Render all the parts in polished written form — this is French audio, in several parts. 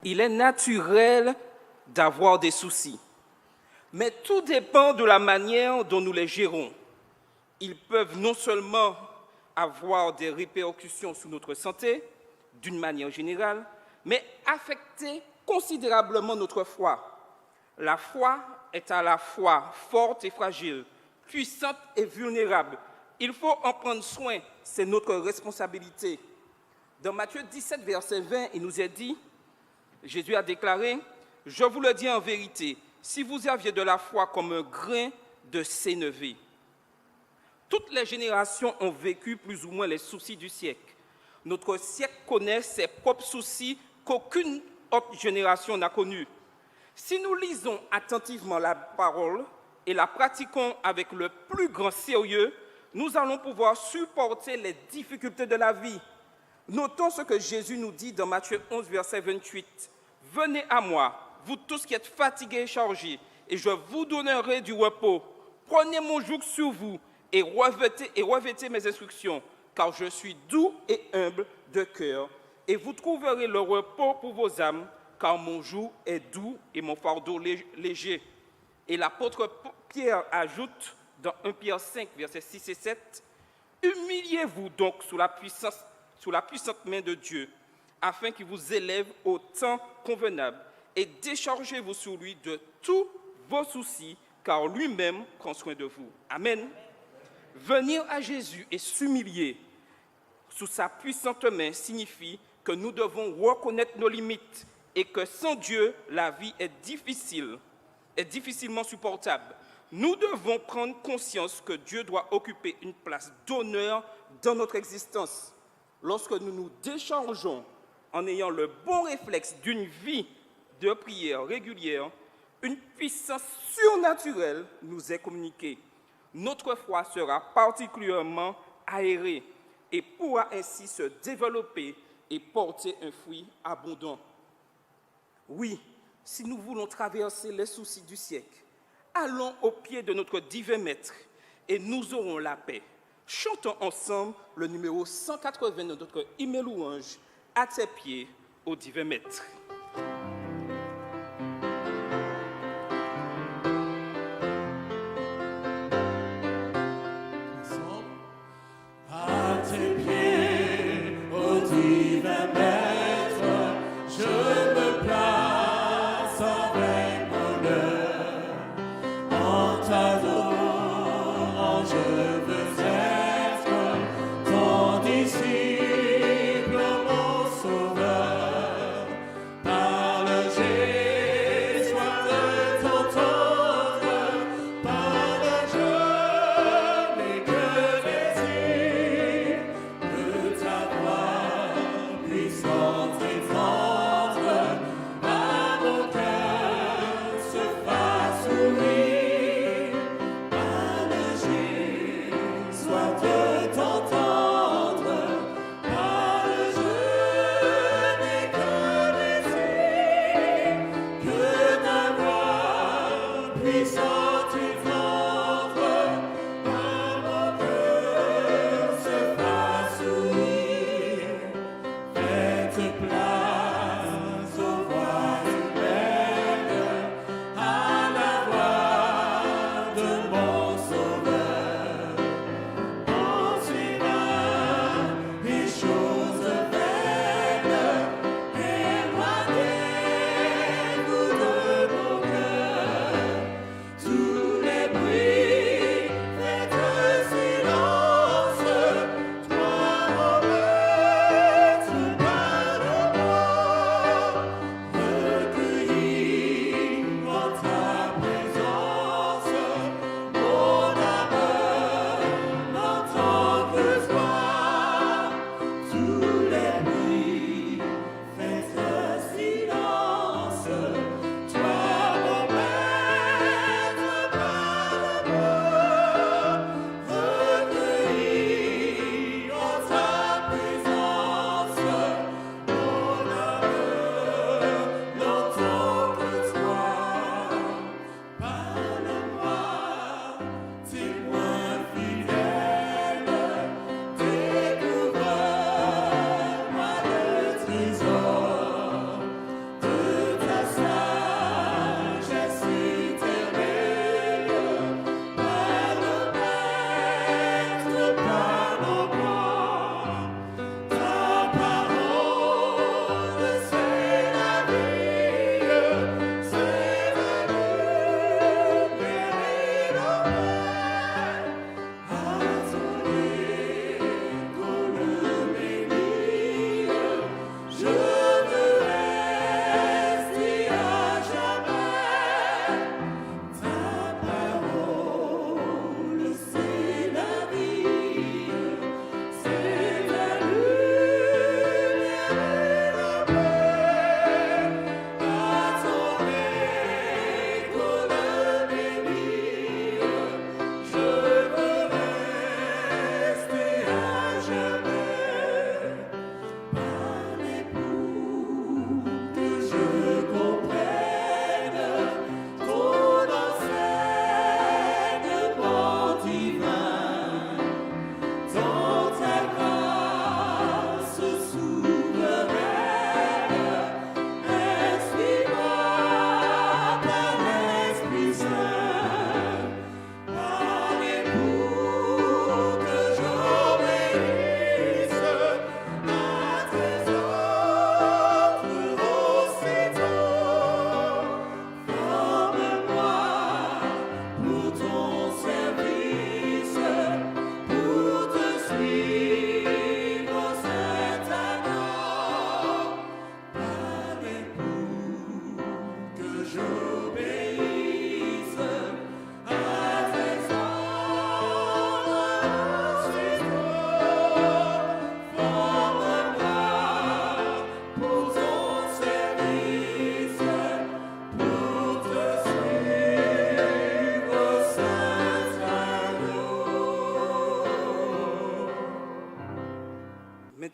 Il est naturel d'avoir des soucis, mais tout dépend de la manière dont nous les gérons. Ils peuvent non seulement avoir des répercussions sur notre santé, d'une manière générale, mais affecter considérablement notre foi. La foi est à la fois forte et fragile, puissante et vulnérable. Il faut en prendre soin, c'est notre responsabilité. Dans Matthieu 17, verset 20, il nous est dit, Jésus a déclaré, « Je vous le dis en vérité, si vous aviez de la foi comme un grain de sénévé. » Toutes les générations ont vécu plus ou moins les soucis du siècle. Notre siècle connaît ses propres soucis qu'aucune autre génération n'a connus. Si nous lisons attentivement la parole et la pratiquons avec le plus grand sérieux, nous allons pouvoir supporter les difficultés de la vie. Notons ce que Jésus nous dit dans Matthieu 11, verset 28. « Venez à moi, vous tous qui êtes fatigués et chargés, et je vous donnerai du repos. Prenez mon joug sur vous et revêtez mes instructions, car je suis doux et humble de cœur, et vous trouverez le repos pour vos âmes, car mon joug est doux et mon fardeau léger. » Et l'apôtre Pierre ajoute dans 1 Pierre 5, versets 6 et 7, « Humiliez-vous donc sous la puissante main de Dieu, afin qu'il vous élève au temps convenable, et déchargez-vous sur lui de tous vos soucis, car lui-même prend soin de vous. » Amen. Venir à Jésus et s'humilier sous sa puissante main signifie que nous devons reconnaître nos limites et que sans Dieu, la vie est difficilement supportable. Nous devons prendre conscience que Dieu doit occuper une place d'honneur dans notre existence. Lorsque nous nous déchargeons en ayant le bon réflexe d'une vie de prière régulière, une puissance surnaturelle nous est communiquée. Notre foi sera particulièrement aérée et pourra ainsi se développer et porter un fruit abondant. Oui, si nous voulons traverser les soucis du siècle, allons au pied de notre divin maître et nous aurons la paix. Chantons ensemble le numéro 180 de notre hymne louange, « À tes pieds, ô divin maître ». Ton disciple, mon sauveur,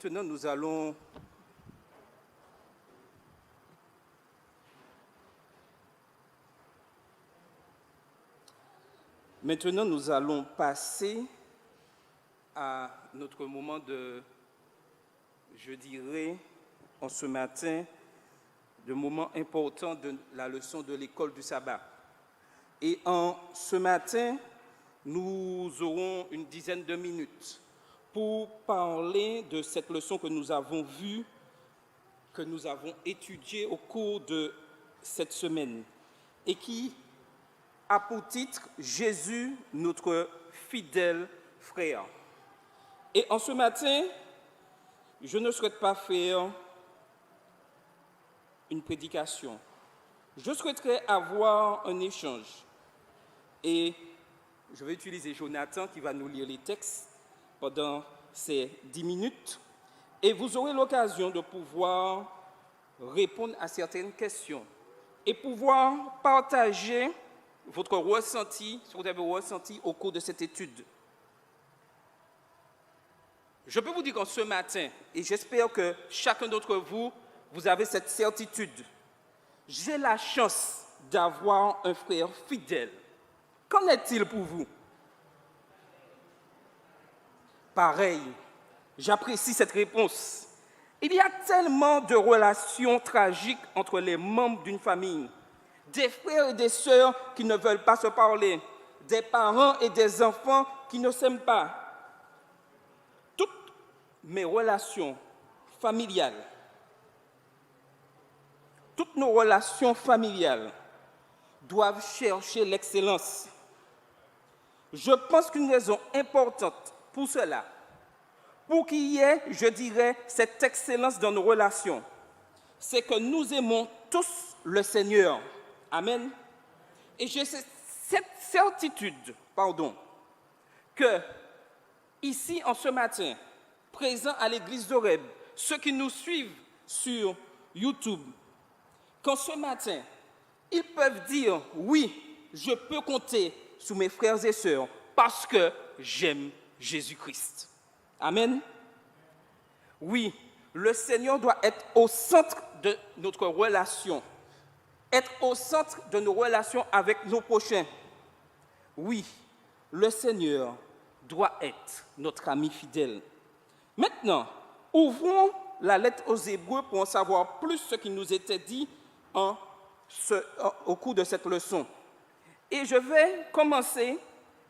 Maintenant, nous allons passer à notre moment de, je dirais, en ce matin, de moment important de la leçon de l'école du sabbat. Et ce matin, nous aurons une dizaine de minutes pour parler de cette leçon que nous avons vue, que nous avons étudiée au cours de cette semaine et qui a pour titre « Jésus, notre fidèle frère ». Et en ce matin, je ne souhaite pas faire une prédication. Je souhaiterais avoir un échange. Et je vais utiliser Jonathan qui va nous lire les textes pendant ces 10 minutes. Et vous aurez l'occasion de pouvoir répondre à certaines questions et pouvoir partager votre ressenti, ce que vous avez ressenti au cours de cette étude. Je peux vous dire qu'en ce matin, et j'espère que chacun d'entre vous, vous avez cette certitude, j'ai la chance d'avoir un frère fidèle. Qu'en est-il pour vous? Pareil, j'apprécie cette réponse. Il y a tellement de relations tragiques entre les membres d'une famille, des frères et des sœurs qui ne veulent pas se parler, des parents et des enfants qui ne s'aiment pas. Toutes mes relations familiales, toutes nos relations familiales doivent chercher l'excellence. Je pense qu'une raison importante pour cela, pour qu'il y ait, je dirais, cette excellence dans nos relations, c'est que nous aimons tous le Seigneur. Amen. Et j'ai cette certitude, que ici, en ce matin, présents à l'église d'Horeb, ceux qui nous suivent sur YouTube, qu'en ce matin, ils peuvent dire, oui, je peux compter sur mes frères et sœurs parce que j'aime Jésus-Christ. Amen. Oui, le Seigneur doit être au centre de notre relation, être au centre de nos relations avec nos prochains. Oui, le Seigneur doit être notre ami fidèle. Maintenant, ouvrons la lettre aux Hébreux pour en savoir plus ce qui nous était dit au cours de cette leçon. Et je vais commencer,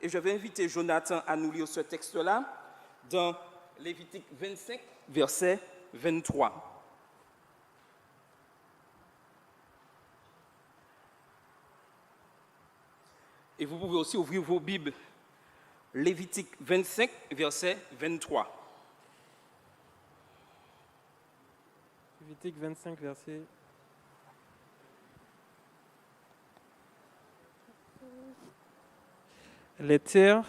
et je vais inviter Jonathan à nous lire ce texte-là, dans Lévitique 25, verset 23. Et vous pouvez aussi ouvrir vos Bibles. Lévitique 25, verset 23. Lévitique 25, verset. Les terres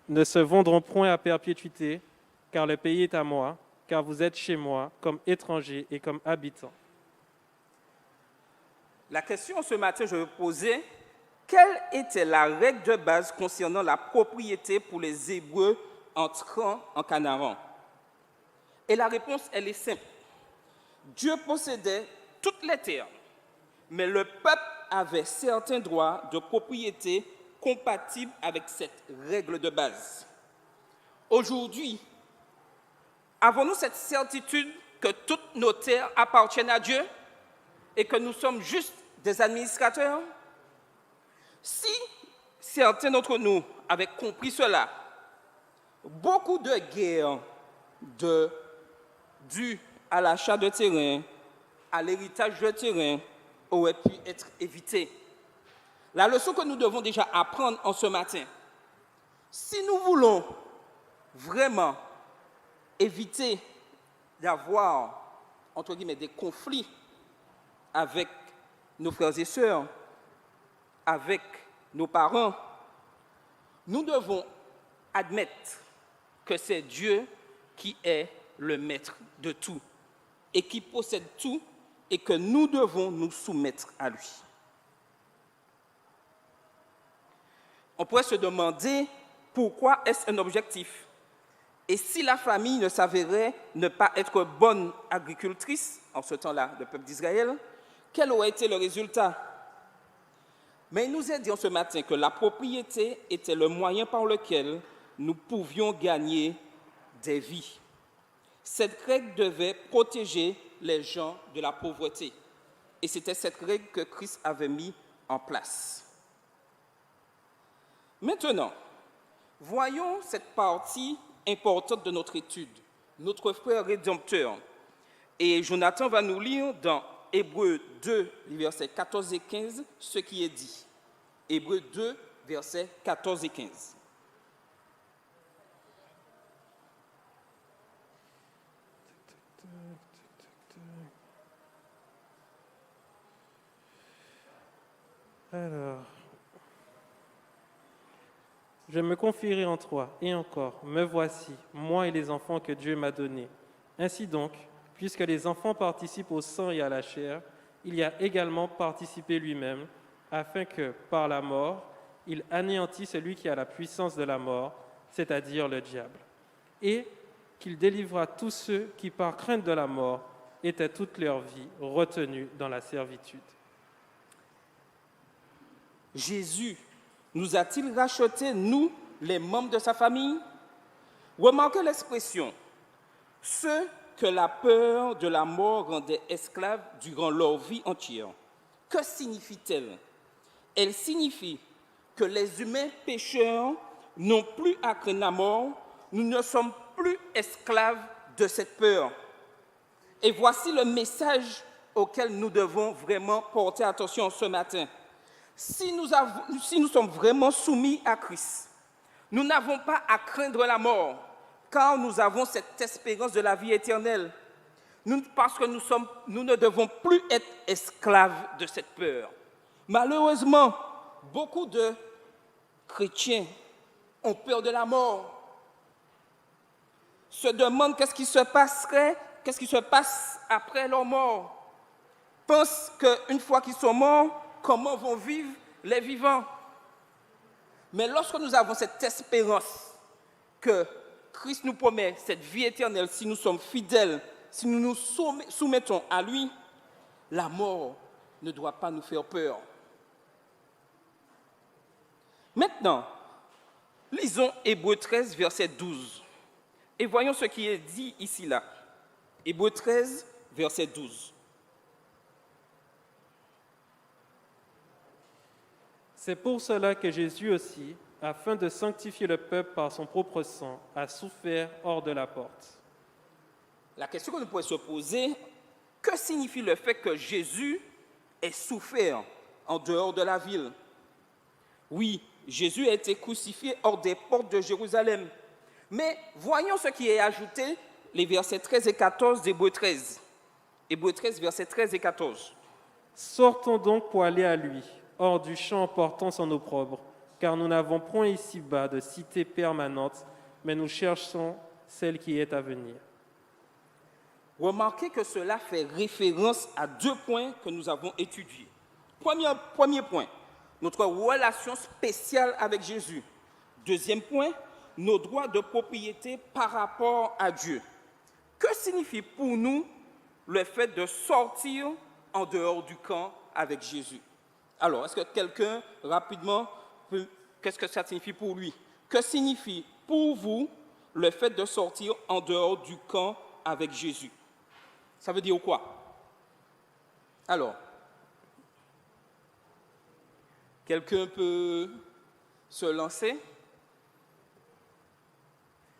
ne se vendront point à perpétuité, car le pays est à moi, car vous êtes chez moi comme étrangers et comme habitants. La question ce matin, je vais vous poser, quelle était la règle de base concernant la propriété pour les Hébreux entrant en Canaan? Et la réponse, elle est simple. Dieu possédait toutes les terres, mais le peuple avait certains droits de propriété compatibles avec cette règle de base. Aujourd'hui, avons-nous cette certitude que toutes nos terres appartiennent à Dieu et que nous sommes juste des administrateurs? Si certains d'entre nous avaient compris cela, beaucoup de guerres dues à l'achat de terrain, à l'héritage de terrain, auraient pu être évitées. La leçon que nous devons déjà apprendre en ce matin, si nous voulons vraiment éviter d'avoir, entre guillemets, des conflits avec nos frères et sœurs, avec nos parents, nous devons admettre que c'est Dieu qui est le maître de tout et qui possède tout et que nous devons nous soumettre à lui. On pourrait se demander pourquoi est-ce un objectif? Et si la famille ne s'avérait ne pas être bonne agricultrice, en ce temps-là, le peuple d'Israël, quel aurait été le résultat? Mais il nous est dit ce matin que la propriété était le moyen par lequel nous pouvions gagner des vies. Cette règle devait protéger les gens de la pauvreté. Et c'était cette règle que Christ avait mise en place. Maintenant, voyons cette partie importante de notre étude, notre frère rédempteur. Et Jonathan va nous lire dans Hébreux 2, versets 14 et 15, ce qui est dit. Hébreux 2, versets 14 et 15. Alors, je me confierai en toi, et encore, me voici, moi et les enfants que Dieu m'a donnés. Ainsi donc, puisque les enfants participent au sang et à la chair, il y a également participé lui-même, afin que, par la mort, il anéantît celui qui a la puissance de la mort, c'est-à-dire le diable, et qu'il délivra tous ceux qui, par crainte de la mort, étaient toute leur vie retenus dans la servitude. Jésus nous a-t-il racheté, nous, les membres de sa famille? Remarquez l'expression « ceux que la peur de la mort rendait esclaves durant leur vie entière ». Que signifie-t-elle? Elle signifie que les humains pécheurs n'ont plus à craindre la mort, nous ne sommes plus esclaves de cette peur. Et voici le message auquel nous devons vraiment porter attention ce matin. Si nous sommes vraiment soumis à Christ, nous n'avons pas à craindre la mort, car nous avons cette espérance de la vie éternelle. Parce que nous ne devons plus être esclaves de cette peur. Malheureusement, beaucoup de chrétiens ont peur de la mort, se demandent qu'est-ce qui se passerait, qu'est-ce qui se passe après leur mort, pensent qu'une fois qu'ils sont morts, comment vont vivre les vivants. Mais lorsque nous avons cette espérance que Christ nous promet, cette vie éternelle, si nous sommes fidèles, si nous nous soumettons à lui, la mort ne doit pas nous faire peur. Maintenant, lisons Hébreux 13, verset 12. Et voyons ce qui est dit ici-là. Hébreux 13, verset 12. C'est pour cela que Jésus aussi, afin de sanctifier le peuple par son propre sang, a souffert hors de la porte. La question que nous pourrions se poser, que signifie le fait que Jésus ait souffert en dehors de la ville? Oui, Jésus a été crucifié hors des portes de Jérusalem. Mais voyons ce qui est ajouté, les versets 13 et 14 d'Hébreux 13. Hébreux 13, versets 13 et 14. Sortons donc pour aller à lui, hors du champ en portant son opprobre, car nous n'avons point ici-bas de cité permanente, mais nous cherchons celle qui est à venir. Remarquez que cela fait référence à 2 points que nous avons étudiés. Premier point, notre relation spéciale avec Jésus. Deuxième point, nos droits de propriété par rapport à Dieu. Que signifie pour nous le fait de sortir en dehors du camp avec Jésus? Alors, est-ce que quelqu'un, rapidement, qu'est-ce que ça signifie pour lui? Que signifie pour vous le fait de sortir en dehors du camp avec Jésus? Ça veut dire quoi? Alors, quelqu'un peut se lancer?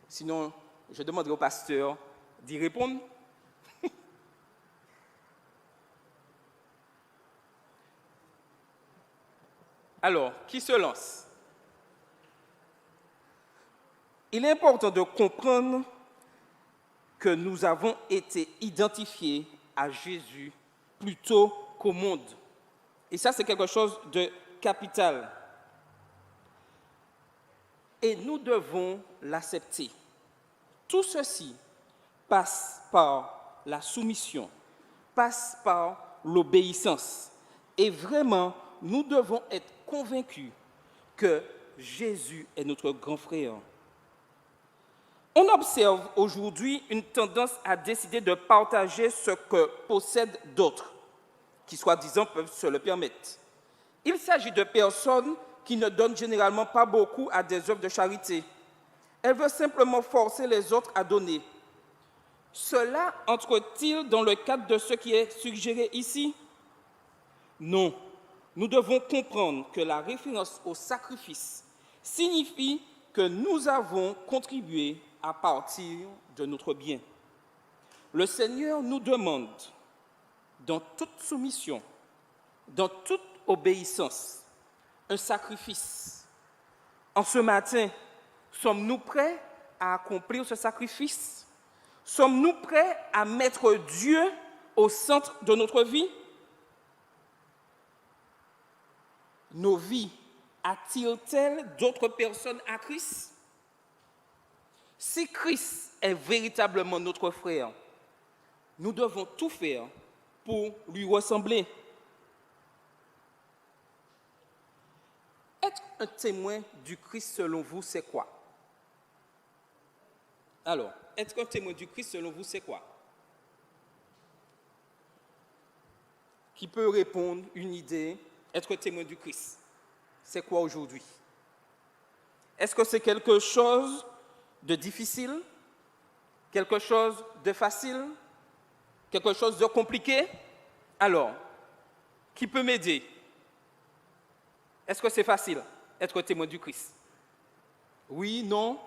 Sinon, je demanderai au pasteur d'y répondre. Alors, qui se lance? Il est important de comprendre que nous avons été identifiés à Jésus plutôt qu'au monde. Et ça, c'est quelque chose de capital. Et nous devons l'accepter. Tout ceci passe par la soumission, passe par l'obéissance. Et vraiment, nous devons être convaincus que Jésus est notre grand frère. On observe aujourd'hui une tendance à décider de partager ce que possèdent d'autres, qui soi-disant peuvent se le permettre. Il s'agit de personnes qui ne donnent généralement pas beaucoup à des œuvres de charité. Elles veulent simplement forcer les autres à donner. Cela entre-t-il dans le cadre de ce qui est suggéré ici? Non. Nous devons comprendre que la référence au sacrifice signifie que nous avons contribué à partir de notre bien. Le Seigneur nous demande, dans toute soumission, dans toute obéissance, un sacrifice. En ce matin, sommes-nous prêts à accomplir ce sacrifice? Sommes-nous prêts à mettre Dieu au centre de notre vie? Nos vies attirent-elles d'autres personnes à Christ? Si Christ est véritablement notre frère, nous devons tout faire pour lui ressembler. Être un témoin du Christ, selon vous, c'est quoi? Alors, être un témoin du Christ, selon vous, c'est quoi? Qui peut répondre une idée? Être témoin du Christ, c'est quoi aujourd'hui? Est-ce que c'est quelque chose de difficile? Quelque chose de facile? Quelque chose de compliqué? Alors, qui peut m'aider? Est-ce que c'est facile, être témoin du Christ? Oui, non?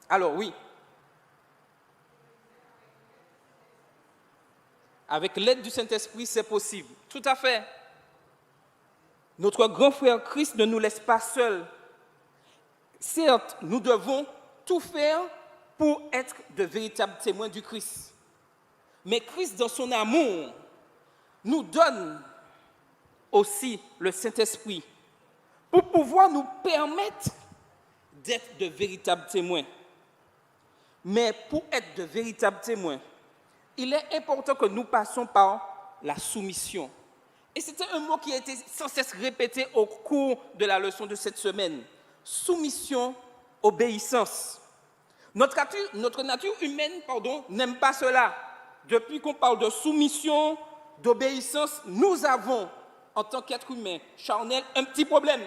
Alors, oui. Avec l'aide du Saint-Esprit, c'est possible. Tout à fait. Notre grand frère Christ ne nous laisse pas seuls. Certes, nous devons tout faire pour être de véritables témoins du Christ. Mais Christ, dans son amour, nous donne aussi le Saint-Esprit pour pouvoir nous permettre d'être de véritables témoins. Mais pour être de véritables témoins, il est important que nous passions par la soumission. Et c'était un mot qui a été sans cesse répété au cours de la leçon de cette semaine. Soumission, obéissance. Notre nature humaine, n'aime pas cela. Depuis qu'on parle de soumission, d'obéissance, nous avons, en tant qu'être humain charnel, un petit problème.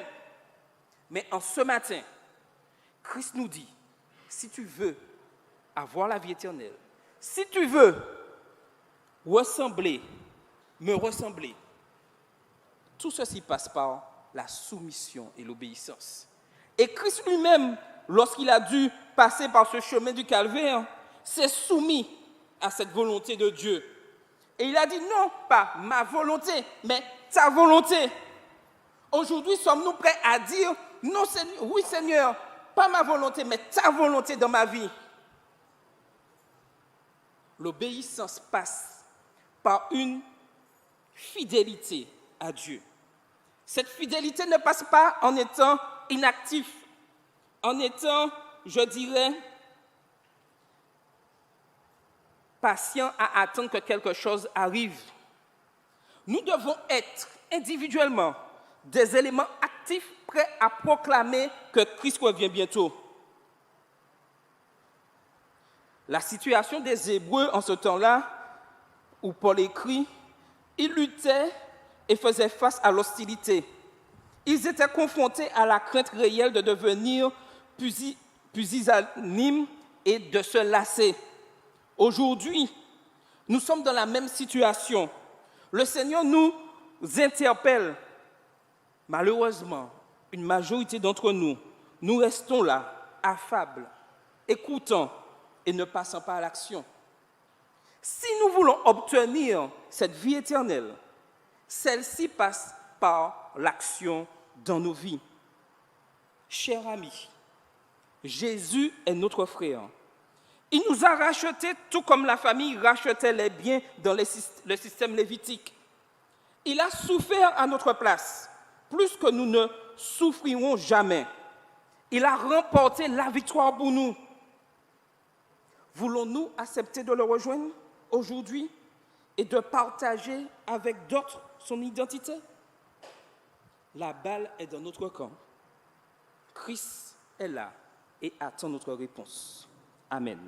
Mais en ce matin, Christ nous dit, si tu veux avoir la vie éternelle, si tu veux me ressembler, tout ceci passe par la soumission et l'obéissance. Et Christ lui-même, lorsqu'il a dû passer par ce chemin du calvaire, s'est soumis à cette volonté de Dieu. Et il a dit non, pas ma volonté, mais ta volonté. Aujourd'hui, sommes-nous prêts à dire non, Seigneur, oui Seigneur, pas ma volonté, mais ta volonté dans ma vie? L'obéissance passe par une fidélité à Dieu. Cette fidélité ne passe pas en étant inactif, en étant, je dirais, patient à attendre que quelque chose arrive. Nous devons être individuellement des éléments actifs prêts à proclamer que Christ revient bientôt. La situation des Hébreux en ce temps-là, où Paul écrit, ils luttaient et faisaient face à l'hostilité. Ils étaient confrontés à la crainte réelle de devenir pusillanimes et de se lasser. Aujourd'hui, nous sommes dans la même situation. Le Seigneur nous interpelle. Malheureusement, une majorité d'entre nous, nous restons là, affables, écoutants et ne passant pas à l'action. Si nous voulons obtenir cette vie éternelle, celle-ci passe par l'action dans nos vies. Chers amis, Jésus est notre frère. Il nous a rachetés tout comme la famille rachetait les biens dans le système lévitique. Il a souffert à notre place, plus que nous ne souffrirons jamais. Il a remporté la victoire pour nous. Voulons-nous accepter de le rejoindre aujourd'hui et de partager avec d'autres son identité? La balle est dans notre camp. Christ est là et attend notre réponse. Amen.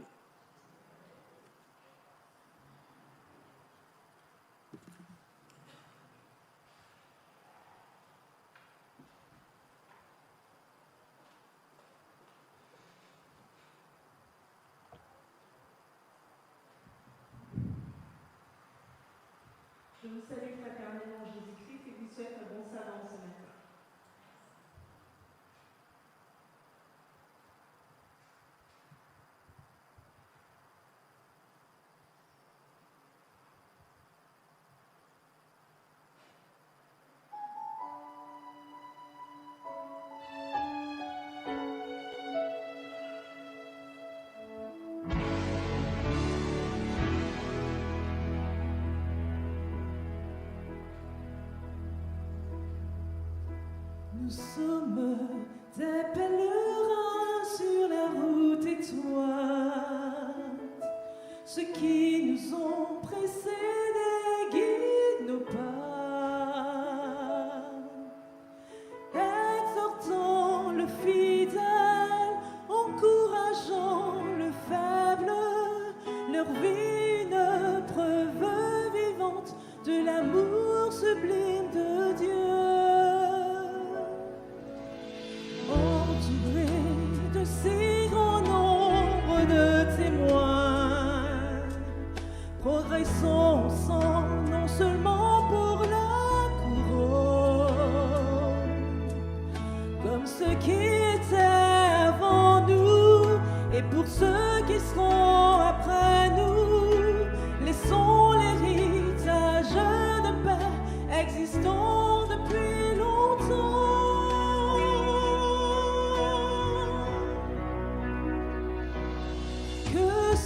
Je vous salue fraternellement en Jésus-Christ et vous souhaite un bon sabbat ce matin. Nous sommes des pèlerins sur la route étroite. Ceux qui nous ont précédés guident nos pas. Exhortant le fidèle, encourageant le faible, leur vie une preuve vivante de l'amour sublime de Dieu. De si grand nombre de témoins, progressons ensemble, non seulement pour la couronne, comme ceux qui étaient avant nous, et pour ceux qui seront après nous, laissons l'héritage de paix existant depuis longtemps.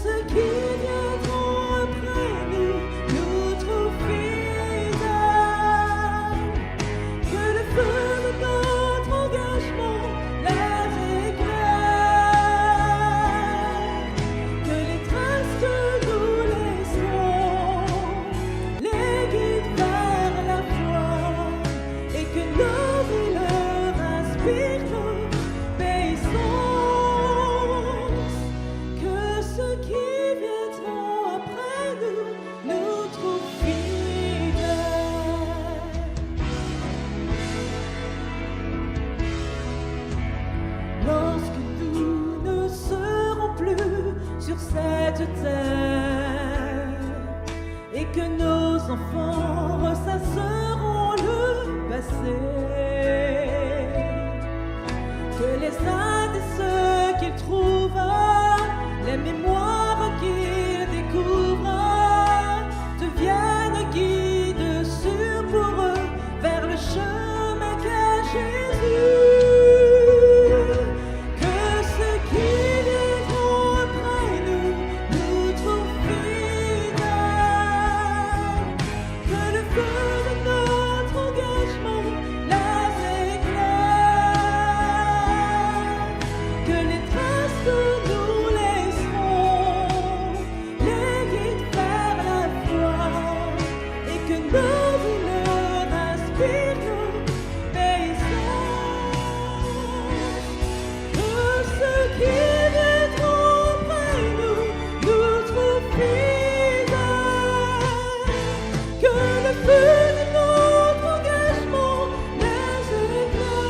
Ceux qui viendront après nous trouvent fidèles, que le feu de notre engagement les éclaire, que les traces que nous laisserons les guident vers la foi, et que nos vies leur inspirent l'obéissance. Que ceux qui viendront après nous trouvent fidèles. Lorsque nous ne serons plus sur cette terre et que nos enfants ressasseront le passé, que les uns et ceux qu'ils trouvent, les mémoires qu'ils découvrent, deviennent guides sûrs pour eux vers le chemin qu'est Jésus. Que ceux qui viendront après nous trouvent fidèles, que le feu de notre engagement les éclaire, que les traces que nous laisserons les guident vers la foi, et que nos vies leur inspirent l'obéissance. Que ceux qui viendront après nous trouvent fidèles, que le feu de notre engagement les éclaire,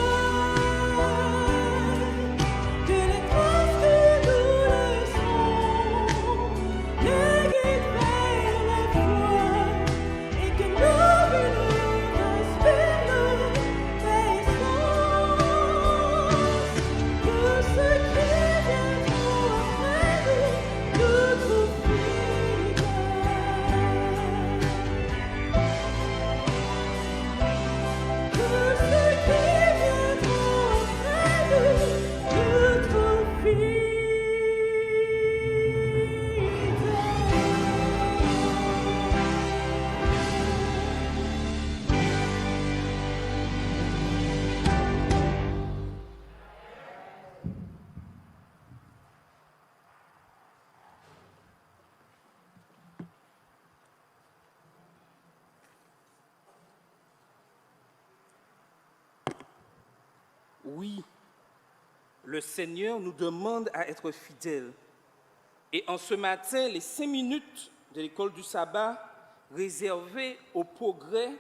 que les traces que nous laisserons les guident vers la foi, et que nos vies leur inspirent l'obéissance. Que ceux qui viendront après nous trouvent fidèles. Que ceux qui viendront après nous trouvent fidèles. Oui, le Seigneur nous demande à être fidèles. Et en ce matin, les 5 minutes de l'école du sabbat réservées au progrès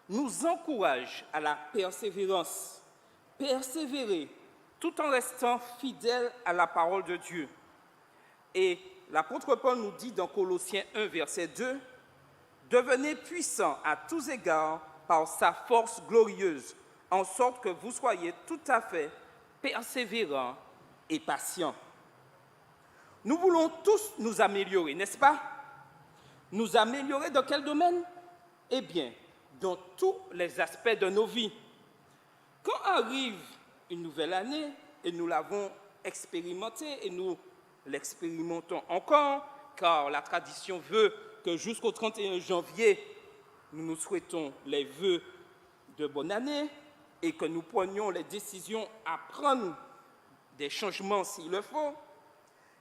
nous encouragent à la persévérance. Persévérer tout en restant fidèles à la parole de Dieu. Et l'apôtre Paul nous dit dans Colossiens 1, verset 2, « Devenez puissants à tous égards par sa force glorieuse, en sorte que vous soyez tout à fait persévérants et patients. » Nous voulons tous nous améliorer, n'est-ce pas? Nous améliorer dans quel domaine? Eh bien, dans tous les aspects de nos vies. Quand arrive une nouvelle année, et nous l'avons expérimenté et nous l'expérimentons encore, car la tradition veut que jusqu'au 31 janvier, nous nous souhaitons les vœux de bonne année et que nous prenions les décisions à prendre des changements s'il le faut.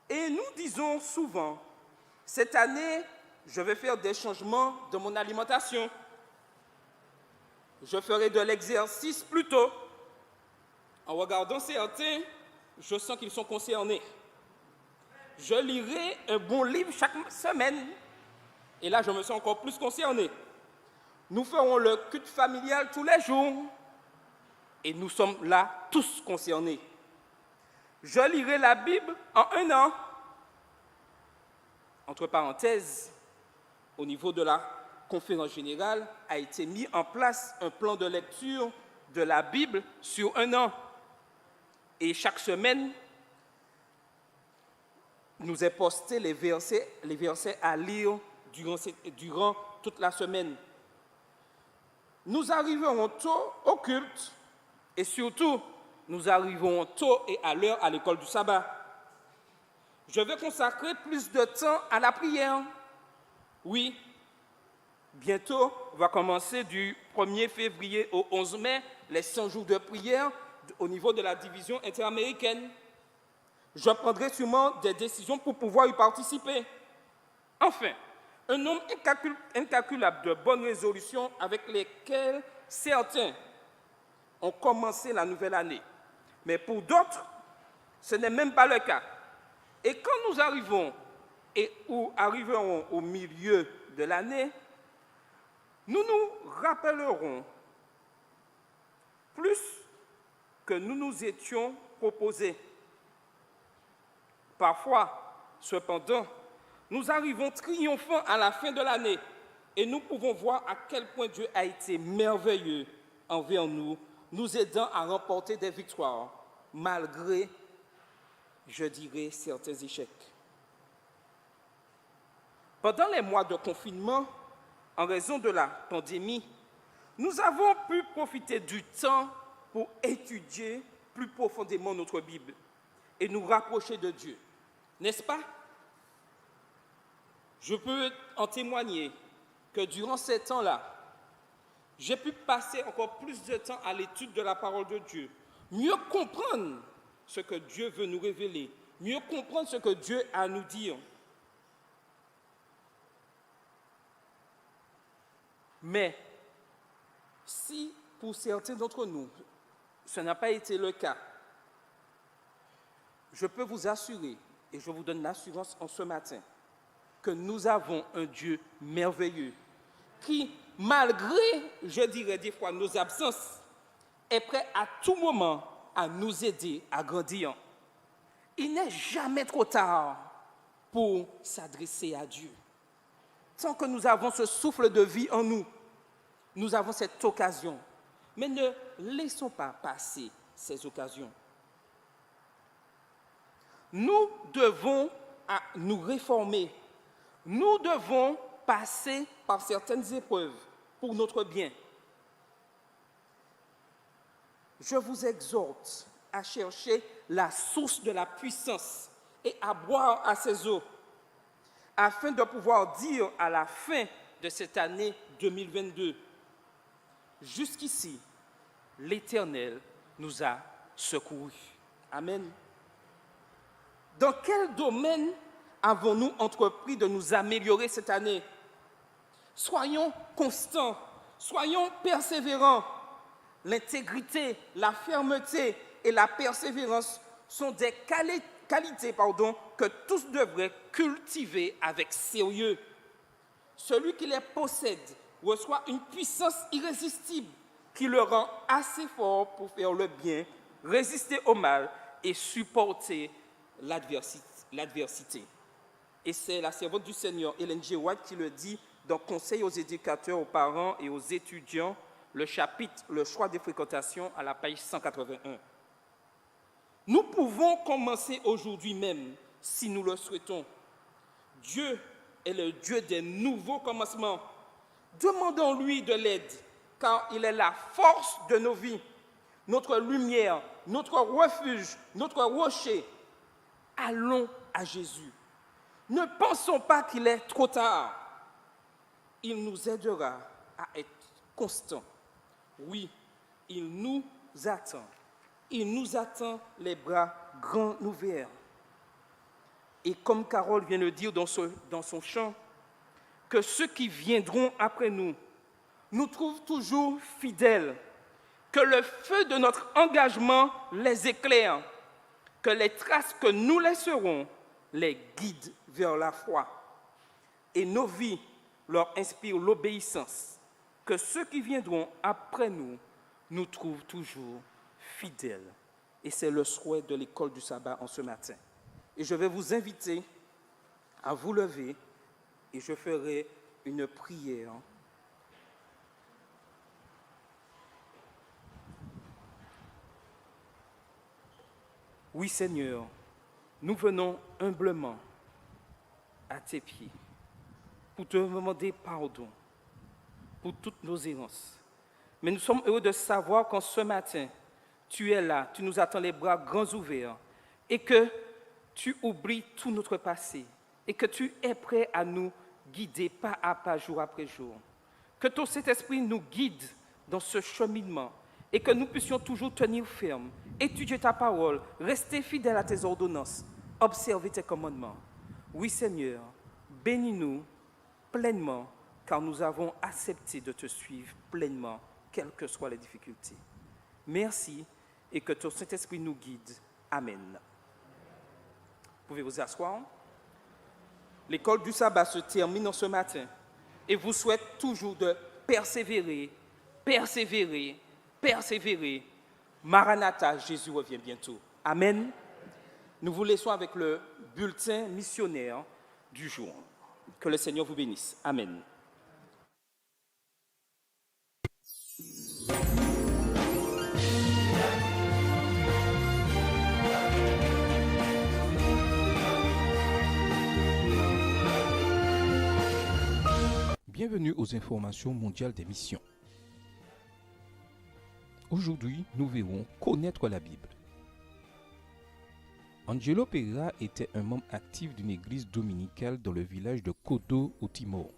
Et nous disons souvent, cette année, je vais faire des changements dans mon alimentation. Je ferai de l'exercice plus tôt. En regardant certains, je sens qu'ils sont concernés. Je lirai un bon livre chaque semaine. Et là, je me sens encore plus concerné. Nous ferons le culte familial tous les jours. Et nous sommes là tous concernés. Je lirai la Bible en 1 an. Entre parenthèses, au niveau de la conférence générale, a été mis en place un plan de lecture de la Bible sur 1 an. Et chaque semaine, nous est posté les versets à lire durant toute la semaine. Nous arriverons tôt au culte et surtout, nous arriverons tôt et à l'heure à l'école du sabbat. Je vais consacrer plus de temps à la prière. Oui, bientôt va commencer du 1er février au 11 mai les 100 jours de prière au niveau de la division interaméricaine. Je prendrai sûrement des décisions pour pouvoir y participer. Enfin, un nombre incalculable de bonnes résolutions avec lesquelles certains ont commencé la nouvelle année. Mais pour d'autres, ce n'est même pas le cas. Et quand nous arriverons au milieu de l'année, nous nous rappellerons plus que nous nous étions proposés. Parfois, cependant, nous arrivons triomphants à la fin de l'année et nous pouvons voir à quel point Dieu a été merveilleux envers nous, nous aidant à remporter des victoires, malgré, je dirais, certains échecs. Pendant les mois de confinement, en raison de la pandémie, nous avons pu profiter du temps pour étudier plus profondément notre Bible et nous rapprocher de Dieu. N'est-ce pas? Je peux en témoigner que durant ces temps-là, j'ai pu passer encore plus de temps à l'étude de la parole de Dieu, mieux comprendre ce que Dieu veut nous révéler, mieux comprendre ce que Dieu a à nous dire. Mais si pour certains d'entre nous, ce n'a pas été le cas, je peux vous assurer, et je vous donne l'assurance en ce matin, que nous avons un Dieu merveilleux qui, malgré, je dirais des fois, nos absences, est prêt à tout moment à nous aider à grandir. Il n'est jamais trop tard pour s'adresser à Dieu. Tant que nous avons ce souffle de vie en nous, nous avons cette occasion. Mais ne laissons pas passer ces occasions. Nous devons nous réformer. Nous devons passer par certaines épreuves pour notre bien. Je vous exhorte à chercher la source de la puissance et à boire à ses eaux, afin de pouvoir dire à la fin de cette année 2022, jusqu'ici, l'Éternel nous a secourus. Amen. Dans quel domaine avons-nous entrepris de nous améliorer cette année? Soyons constants, soyons persévérants. L'intégrité, la fermeté et la persévérance sont des qualités que tous devraient cultiver avec sérieux. Celui qui les possède reçoit une puissance irrésistible qui le rend assez fort pour faire le bien, résister au mal et supporter l'adversité. Et c'est la servante du Seigneur, Ellen G. White, qui le dit dans Conseil aux éducateurs, aux parents et aux étudiants, le chapitre « Le choix des fréquentations » à la page 181. Nous pouvons commencer aujourd'hui même, si nous le souhaitons. Dieu est le Dieu des nouveaux commencements. Demandons-lui de l'aide, car il est la force de nos vies, notre lumière, notre refuge, notre rocher. Allons à Jésus. Ne pensons pas qu'il est trop tard. Il nous aidera à être constants. Oui, il nous attend. Il nous attend les bras grands ouverts. Et comme Carole vient de dire dans son chant, que ceux qui viendront après nous nous trouvent toujours fidèles, que le feu de notre engagement les éclaire, que les traces que nous laisserons les guident vers la foi. Et nos vies leur inspirent l'obéissance, que ceux qui viendront après nous nous trouvent toujours fidèles. Et c'est le souhait de l'école du sabbat en ce matin. Et je vais vous inviter à vous lever et je ferai une prière. Oui, Seigneur, nous venons humblement à tes pieds pour te demander pardon pour toutes nos errances. Mais nous sommes heureux de savoir qu'en ce matin, tu es là, tu nous attends les bras grands ouverts et que tu oublies tout notre passé et que tu es prêt à nous guider pas à pas, jour après jour. Que ton Saint-Esprit nous guide dans ce cheminement et que nous puissions toujours tenir ferme, étudier ta parole, rester fidèles à tes ordonnances, observer tes commandements. Oui, Seigneur, bénis-nous pleinement car nous avons accepté de te suivre pleinement, quelles que soient les difficultés. Merci et que ton Saint-Esprit nous guide. Amen. Vous pouvez vous asseoir. L'école du sabbat se termine en ce matin et vous souhaite toujours de persévérer, persévérer, persévérer. Maranatha, Jésus revient bientôt. Amen. Nous vous laissons avec le bulletin missionnaire du jour. Que le Seigneur vous bénisse. Amen. Bienvenue aux informations mondiales des missions. Aujourd'hui, nous verrons connaître la Bible. Angelo Pereira était un membre actif d'une église dominicale dans le village de Kodo au Timor.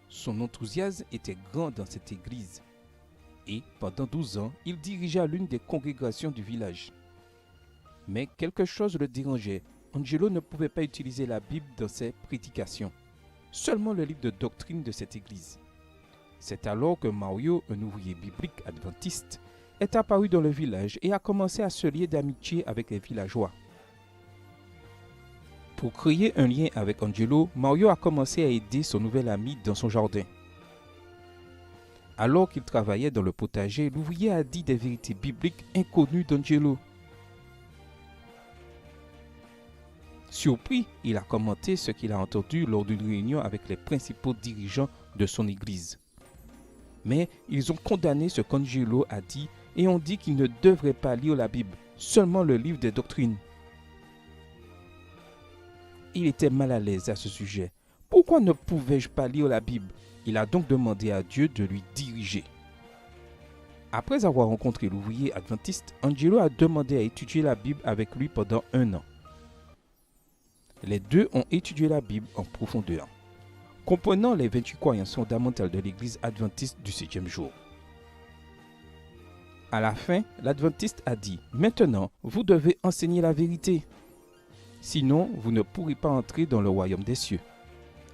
Son enthousiasme était grand dans cette église et pendant 12 ans, il dirigea l'une des congrégations du village. Mais quelque chose le dérangeait. Angelo ne pouvait pas utiliser la Bible dans ses prédications, seulement le livre de doctrine de cette église. C'est alors que Mario, un ouvrier biblique adventiste, est apparu dans le village et a commencé à se lier d'amitié avec les villageois. Pour créer un lien avec Angelo, Mario a commencé à aider son nouvel ami dans son jardin. Alors qu'il travaillait dans le potager, l'ouvrier a dit des vérités bibliques inconnues d'Angelo. Surpris, il a commenté ce qu'il a entendu lors d'une réunion avec les principaux dirigeants de son église. Mais ils ont condamné ce qu'Angelo a dit et ont dit qu'il ne devrait pas lire la Bible, seulement le livre des doctrines. Il était mal à l'aise à ce sujet. Pourquoi ne pouvais-je pas lire la Bible? Il a donc demandé à Dieu de lui diriger. Après avoir rencontré l'ouvrier adventiste, Angelo a demandé à étudier la Bible avec lui pendant 1 an. Les deux ont étudié la Bible en profondeur, comprenant les 28 croyances fondamentales de l'Église adventiste du 7e jour. À la fin, l'adventiste a dit « Maintenant, vous devez enseigner la vérité. Sinon, vous ne pourrez pas entrer dans le royaume des cieux. »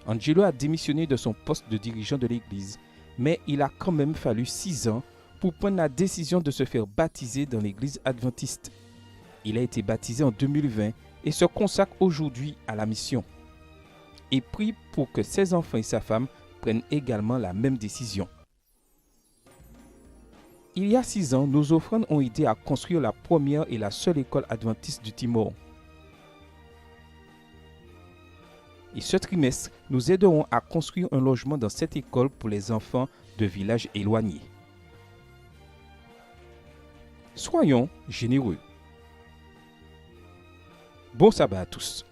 Angelo a démissionné de son poste de dirigeant de l'Église, mais il a quand même fallu 6 ans pour prendre la décision de se faire baptiser dans l'Église adventiste. Il a été baptisé en 2020 et se consacre aujourd'hui à la mission. Et prie pour que ses enfants et sa femme prennent également la même décision. Il y a 6 ans, nos offrandes ont aidé à construire la première et la seule école adventiste du Timor. Et ce trimestre, nous aiderons à construire un logement dans cette école pour les enfants de villages éloignés. Soyons généreux. Bon sabbat à tous.